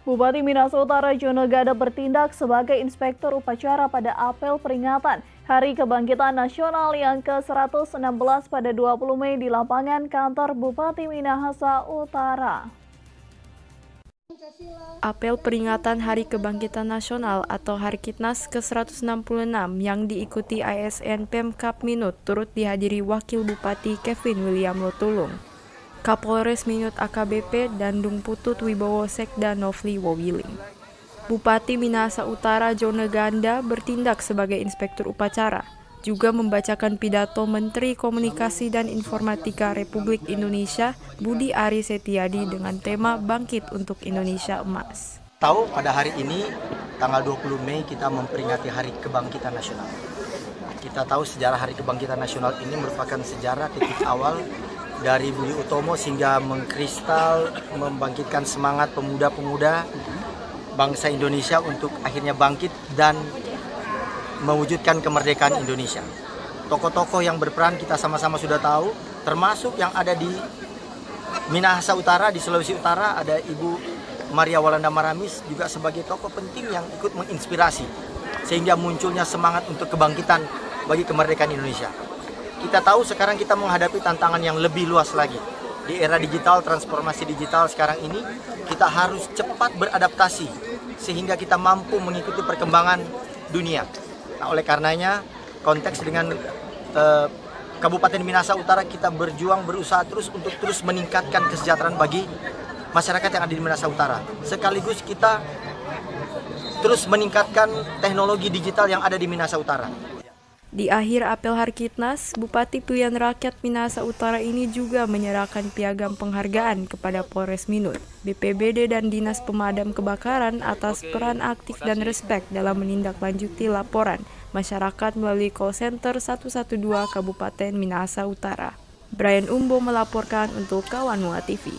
Bupati Minahasa Utara Jono Gada bertindak sebagai inspektur upacara pada apel peringatan Hari Kebangkitan Nasional yang ke-116 pada 20 Mei di lapangan kantor Bupati Minahasa Utara. Apel peringatan Hari Kebangkitan Nasional atau Harkitnas ke-166 yang diikuti ASN Pemkab Minut turut dihadiri Wakil Bupati Kevin William Lotulung, Kapolres Minut AKBP Dandung Putut Wibowo Sekda Novli Wowiling. Bupati Minahasa Utara Jono Ganda bertindak sebagai inspektur upacara, juga membacakan pidato Menteri Komunikasi dan Informatika Republik Indonesia Budi Ari Setiadi dengan tema Bangkit untuk Indonesia Emas. Tahu pada hari ini tanggal 20 Mei kita memperingati Hari Kebangkitan Nasional. Kita tahu sejarah Hari Kebangkitan Nasional ini merupakan sejarah titik awal dari Budi Utomo sehingga mengkristal membangkitkan semangat pemuda-pemuda bangsa Indonesia untuk akhirnya bangkit dan mewujudkan kemerdekaan Indonesia. Tokoh-tokoh yang berperan kita sama-sama sudah tahu, termasuk yang ada di Minahasa Utara, di Sulawesi Utara, ada Ibu Maria Walanda Maramis juga sebagai tokoh penting yang ikut menginspirasi sehingga munculnya semangat untuk kebangkitan bagi kemerdekaan Indonesia. Kita tahu sekarang kita menghadapi tantangan yang lebih luas lagi. Di era digital, transformasi digital sekarang ini, kita harus cepat beradaptasi sehingga kita mampu mengikuti perkembangan dunia. Nah, oleh karenanya, konteks dengan Kabupaten Minahasa Utara kita berjuang, berusaha terus untuk terus meningkatkan kesejahteraan bagi masyarakat yang ada di Minahasa Utara. Sekaligus kita terus meningkatkan teknologi digital yang ada di Minahasa Utara. Di akhir apel Harkitnas, Bupati Pilihan Rakyat Minahasa Utara ini juga menyerahkan piagam penghargaan kepada Polres Minut, BPBD dan Dinas Pemadam Kebakaran atas peran aktif dan respek dalam menindaklanjuti laporan masyarakat melalui call center 112 Kabupaten Minahasa Utara. Brian Umbo melaporkan untuk Kawanua TV.